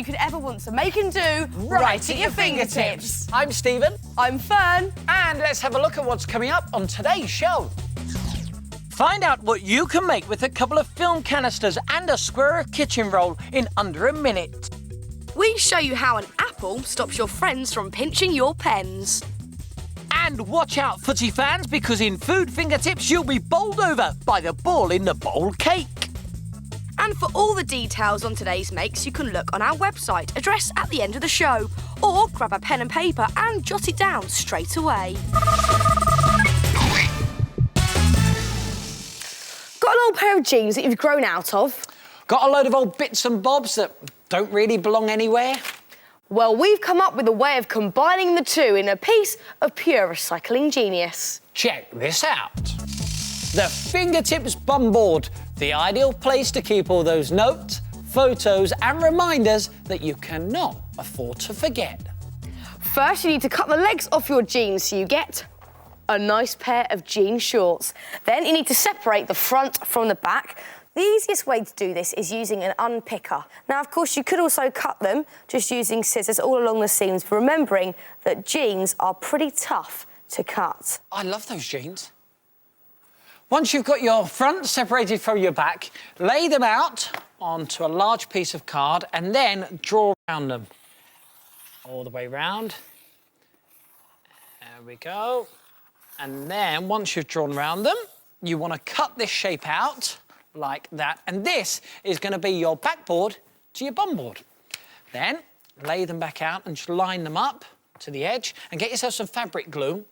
you could ever want to make and do right at your fingertips. I'm Steven. I'm Fern. And let's have a look at what's coming up on today's show. Find out what you can make with a couple of film canisters and a square kitchen roll in under a minute. We show you how an apple stops your friends from pinching your pens. And watch out, footy fans, because in Food Fingertips you'll be bowled over by the ball in the bowl cake. And for all the details on today's makes, you can look on our website, address at the end of the show, or grab a pen and paper and jot it down straight away. Got an old pair of jeans that you've grown out of? Got a load of old bits and bobs that don't really belong anywhere? Well, we've come up with a way of combining the two in a piece of pure recycling genius. Check this out. The Fingertips Bum Board, the ideal place to keep all those notes, photos and reminders that you cannot afford to forget. First, you need to cut the legs off your jeans so you get a nice pair of jean shorts. Then you need to separate the front from the back. The easiest way to do this is using an unpicker. Now, of course, you could also cut them just using scissors all along the seams, remembering that jeans are pretty tough to cut. I love those jeans. Once you've got your front separated from your back, lay them out onto a large piece of card and then draw around them. All the way round. There we go. And then, once you've drawn around them, you want to cut this shape out like that. And this is going to be your backboard to your bum board. Then, lay them back out and just line them up to the edge and get yourself some fabric glue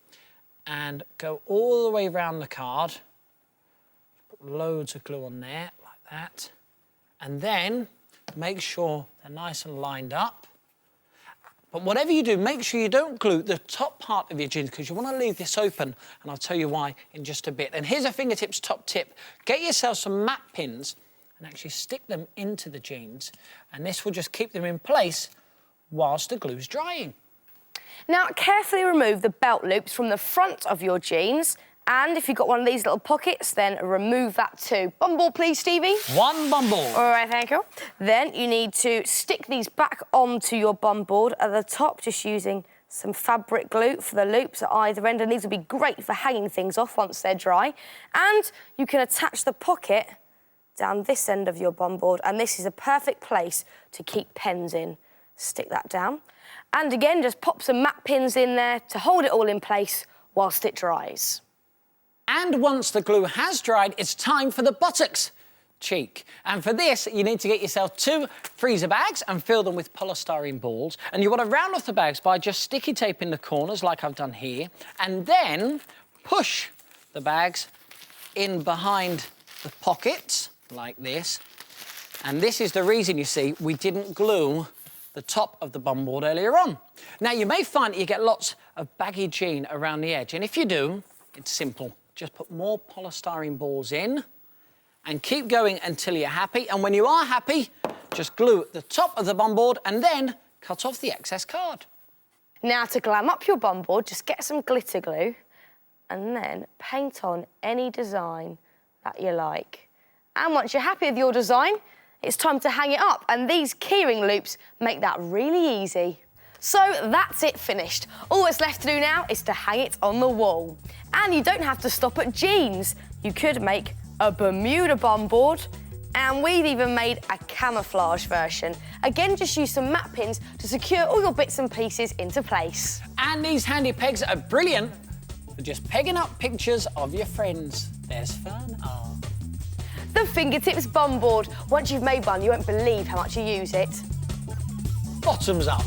and go all the way around the card. Put loads of glue on there, like that. And then, make sure they're nice and lined up. But whatever you do, make sure you don't glue the top part of your jeans because you want to leave this open, and I'll tell you why in just a bit. And here's a Fingertips top tip. Get yourself some mat pins and actually stick them into the jeans, and this will just keep them in place whilst the glue's drying. Now, carefully remove the belt loops from the front of your jeans, and if you've got one of these little pockets, then remove that too. Bum ball, please, Stevie. One bum ball. All right, thank you. Then you need to stick these back onto your bum board at the top, just using some fabric glue for the loops at either end, and these will be great for hanging things off once they're dry. And you can attach the pocket down this end of your bum board, and this is a perfect place to keep pens in. Stick that down. And again, just pop some mat pins in there to hold it all in place whilst it dries. And once the glue has dried, it's time for the buttocks cheek. And for this, you need to get yourself 2 freezer bags and fill them with polystyrene balls. And you want to round off the bags by just sticky taping the corners like I've done here, and then push the bags in behind the pockets like this. And this is the reason, you see, we didn't glue the top of the bum board earlier on. Now, you may find that you get lots of baggy jean around the edge, and if you do, it's simple. Just put more polystyrene balls in and keep going until you're happy. And when you are happy, just glue the top of the bum board and then cut off the excess card. Now, to glam up your bum board, just get some glitter glue and then paint on any design that you like. And once you're happy with your design, it's time to hang it up. And these keyring loops make that really easy. So that's it finished. All that's left to do now is to hang it on the wall. And you don't have to stop at jeans. You could make a Bermuda bum board, and we've even made a camouflage version. Again, just use some mat pins to secure all your bits and pieces into place. And these handy pegs are brilliant for just pegging up pictures of your friends. There's Fern. Oh. The Fingertips bum board. Once you've made one, you won't believe how much you use it. Bottoms up.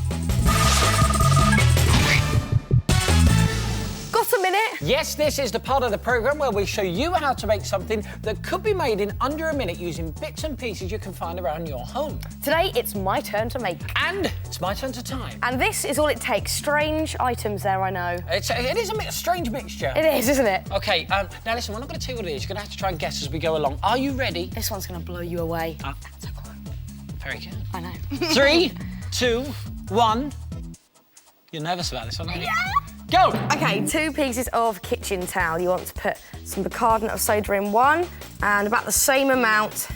Got a minute? Yes, this is the part of the programme where we show you how to make something that could be made in under a minute using bits and pieces you can find around your home. Today, it's my turn to make. And it's my turn to time. And this is all it takes. Strange items there, I know. It is a strange mixture. It is, isn't it? OK, now listen, we're not going to tell you what it is. You're going to have to try and guess as we go along. Are you ready? This one's going to blow you away. So very good. I know. 3, 2, 1. You're nervous about this one, aren't you? Yeah. Go! OK, 2 pieces of kitchen towel. You want to put some bicarbonate of soda in one and about the same amount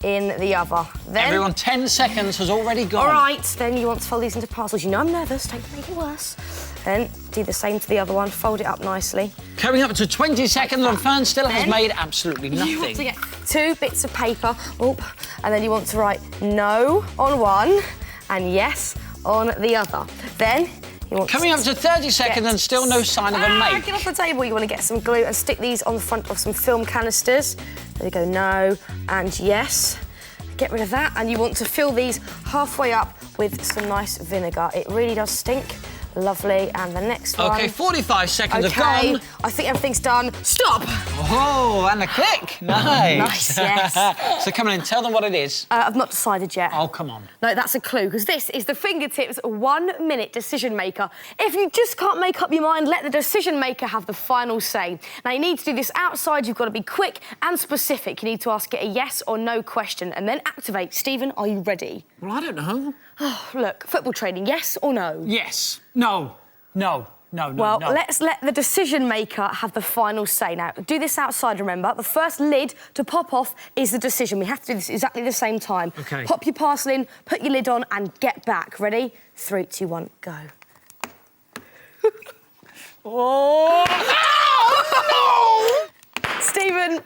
in the other. Then, everyone, 10 seconds has already gone. All right, then you want to fold these into parcels. You know I'm nervous, don't make it worse. Then do the same to the other one, fold it up nicely. Coming up to 20 seconds and Fern still has made absolutely nothing. You want to get 2 bits of paper, and then you want to write no on one and yes on the other. Then you want Coming up to 30 seconds and still no sign of a make. Get off the table. You want to get some glue and stick these on the front of some film canisters. There you go, no and yes. Get rid of that, and you want to fill these halfway up with some nice vinegar. It really does stink. Lovely, and the next one. OK, 45 seconds have gone. I think everything's done. Stop! Oh, and the click. Nice. Nice, yes. So come on in, tell them what it is. I've not decided yet. Oh, come on. No, that's a clue, because this is the Fingertips 1-minute decision maker. If you just can't make up your mind, let the decision maker have the final say. Now, you need to do this outside. You've got to be quick and specific. You need to ask it a yes or no question, and then activate. Stephen, are you ready? Well, I don't know. Oh, look, football training, yes or no? Yes. No. No. No, no, well, no. let's let the decision maker have the final say. Now, do this outside, remember. The first lid to pop off is the decision. We have to do this exactly the same time. OK. Pop your parcel in, put your lid on, and get back. Ready? 3, 2, 1, go. Oh! No! Stephen,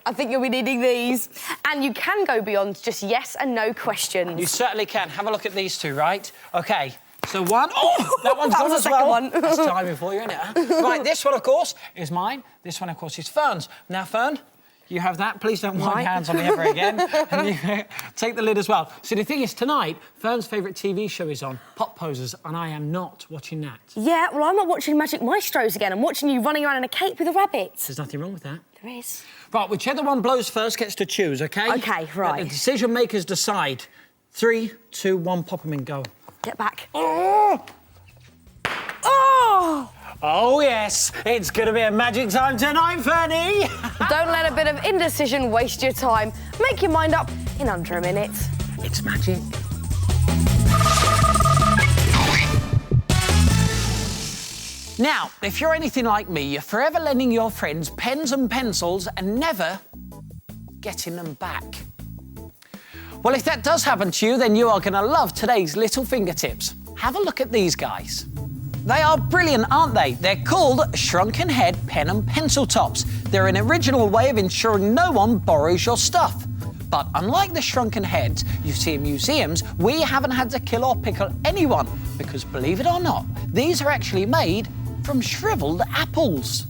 I think you'll be needing these. And you can go beyond just yes and no questions. You certainly can. Have a look at these two, right? OK. So one... Oh, that one's gone as well. One. That's timing for you, isn't it? Huh? Right, this one, of course, is mine. This one, of course, is Fern's. Now, Fern, you have that. Please don't wipe your hands on me ever again. And you take the lid as well. So the thing is, tonight, Fern's favourite TV show is on, Pop Posers, and I am not watching that. Yeah, well, I'm not watching Magic Maestros again. I'm watching you running around in a cape with a rabbit. There's nothing wrong with that. There is. Right, whichever one blows first gets to choose, OK? OK, right. Let the decision makers decide. 3, 2, 1, pop them in, go. Get back. Oh! Oh! Oh, yes, it's going to be a magic time tonight, Fernie. Don't let a bit of indecision waste your time. Make your mind up in under a minute. It's magic. Now, if you're anything like me, you're forever lending your friends pens and pencils and never getting them back. Well, if that does happen to you, then you are going to love today's little fingertips. Have a look at these guys. They are brilliant, aren't they? They're called Shrunken Head Pen and Pencil Tops. They're an original way of ensuring no one borrows your stuff. But unlike the shrunken heads you see in museums, we haven't had to kill or pickle anyone because, believe it or not, these are actually made from shriveled apples.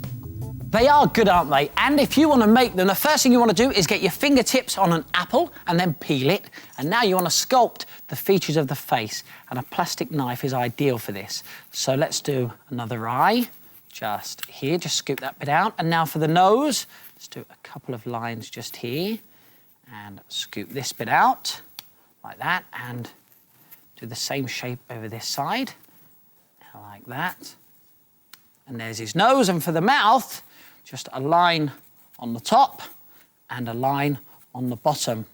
They are good, aren't they? And if you want to make them, the first thing you want to do is get your fingertips on an apple and then peel it. And now you want to sculpt the features of the face, and a plastic knife is ideal for this. So let's do another eye, just here, just scoop that bit out. And now for the nose, let's do a couple of lines just here, and scoop this bit out, like that, and do the same shape over this side, like that. And there's his nose, and for the mouth, just a line on the top and a line on the bottom.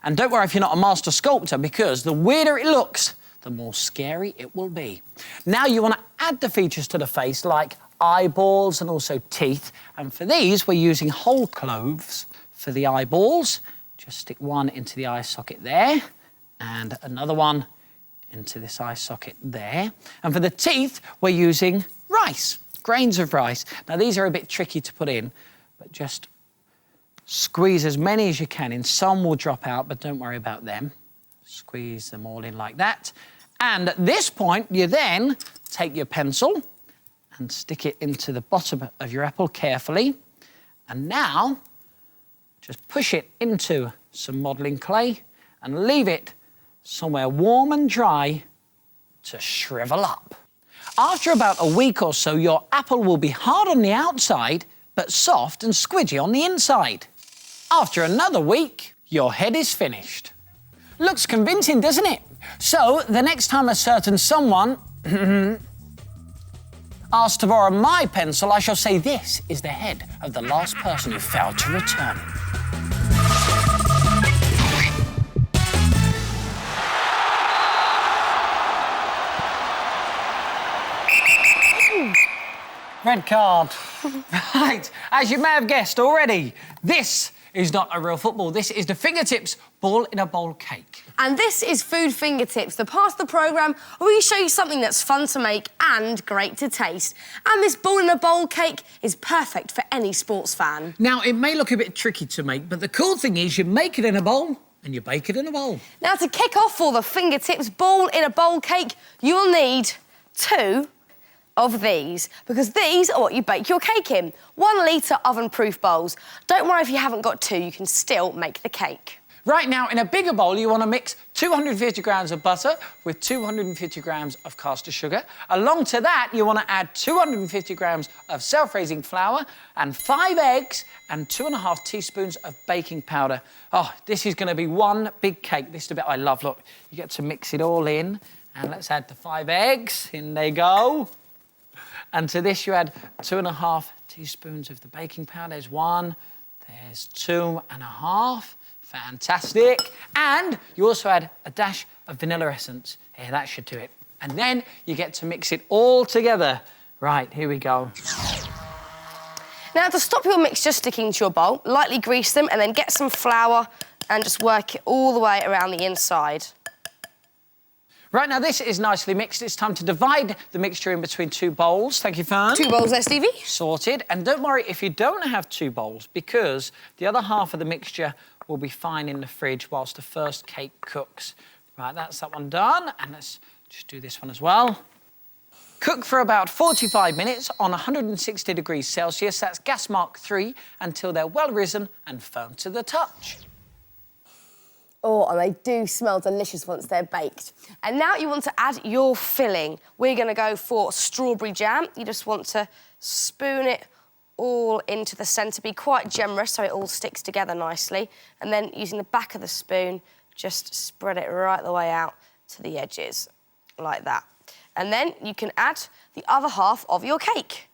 And don't worry if you're not a master sculptor, because the weirder it looks, the more scary it will be. Now you want to add the features to the face, like eyeballs and also teeth. And for these, we're using whole cloves for the eyeballs. Just stick one into the eye socket there, and another one into this eye socket there. And for the teeth, we're using rice. Grains of rice. Now, these are a bit tricky to put in, but just squeeze as many as you can in. Some will drop out, but don't worry about them. Squeeze them all in like that. And at this point, you then take your pencil and stick it into the bottom of your apple carefully. And now, just push it into some modelling clay and leave it somewhere warm and dry to shrivel up. After about a week or so, your apple will be hard on the outside, but soft and squidgy on the inside. After another week, your head is finished. Looks convincing, doesn't it? So, the next time a certain someone asks to borrow my pencil, I shall say this is the head of the last person who failed to return. Red card. Right, as you may have guessed already, this is not a real football. This is the fingertips ball in a bowl cake. And this is Food Fingertips, the part of the programme where we show you something that's fun to make and great to taste. And this ball in a bowl cake is perfect for any sports fan. Now, it may look a bit tricky to make, but the cool thing is you make it in a bowl and you bake it in a bowl. Now, to kick off for the Fingertips ball in a bowl cake, you'll need 2 of these, because these are what you bake your cake in. 1 litre oven-proof bowls. Don't worry if you haven't got 2, you can still make the cake. Right now, in a bigger bowl, you want to mix 250 grams of butter with 250 grams of caster sugar. Along to that, you want to add 250 grams of self-raising flour and 5 eggs and 2.5 teaspoons of baking powder. Oh, this is going to be one big cake. This is the bit I love. Look, you get to mix it all in. And let's add the 5 eggs. In they go. And to this, you add 2.5 teaspoons of the baking powder. There's 1, there's 2.5. Fantastic. And you also add a dash of vanilla essence. Yeah, that should do it. And then you get to mix it all together. Right, here we go. Now, to stop your mixture sticking to your bowl, lightly grease them and then get some flour and just work it all the way around the inside. Right, now this is nicely mixed. It's time to divide the mixture in between 2 bowls. Thank you, Fern. 2 bowls there, Stevie. Sorted. And don't worry if you don't have 2 bowls, because the other half of the mixture will be fine in the fridge whilst the first cake cooks. Right, that's that one done. And let's just do this one as well. Cook for about 45 minutes on 160 degrees Celsius. That's gas mark 3 until they're well risen and firm to the touch. Oh, and they do smell delicious once they're baked. And now you want to add your filling. We're going to go for strawberry jam. You just want to spoon it all into the centre. Be quite generous so it all sticks together nicely. And then using the back of the spoon, just spread it right the way out to the edges, like that. And then you can add the other half of your cake.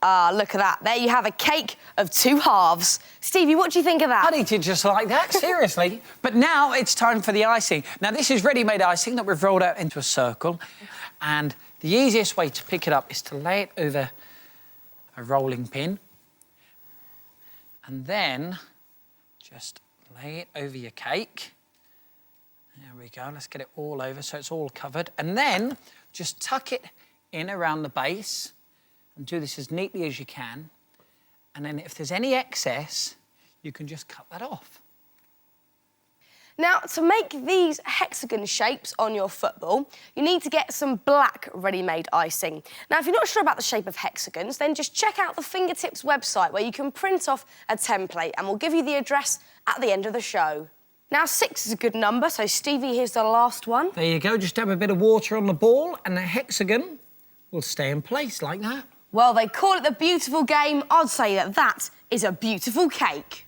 Ah, look at that. There you have a cake of 2 halves. Stevie, what do you think of that? I'd eat it just like that, seriously. But now it's time for the icing. Now, this is ready-made icing that we've rolled out into a circle. And the easiest way to pick it up is to lay it over a rolling pin. And then just lay it over your cake. There we go. Let's get it all over so it's all covered. And then just tuck it in around the base. And do this as neatly as you can. And then if there's any excess, you can just cut that off. Now, to make these hexagon shapes on your football, you need to get some black ready-made icing. Now, if you're not sure about the shape of hexagons, then just check out the Fingertips website where you can print off a template and we'll give you the address at the end of the show. Now, 6 is a good number, so Stevie, here's the last one. There you go. Just dab a bit of water on the ball and the hexagon will stay in place like that. Well, they call it the beautiful game. I'd say that that is a beautiful cake.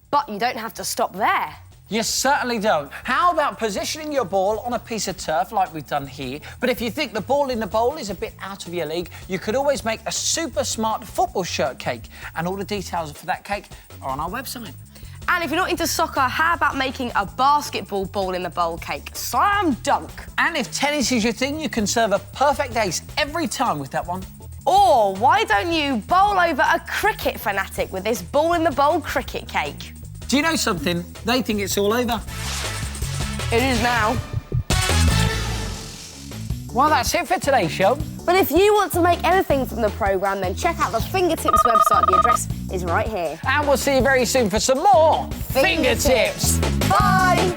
But you don't have to stop there. You certainly don't. How about positioning your ball on a piece of turf like we've done here? But if you think the ball in the bowl is a bit out of your league, you could always make a super smart football shirt cake. And all the details for that cake are on our website. And if you're not into soccer, how about making a basketball ball in the bowl cake? Slam dunk. And if tennis is your thing, you can serve a perfect ace every time with that one. Or why don't you bowl over a cricket fanatic with this ball in the bowl cricket cake? Do you know something? They think it's all over. It is now. Well, that's it for today's show. But if you want to make anything from the programme, then check out the Fingertips website. The address is right here. And we'll see you very soon for some more Fingertips. Bye.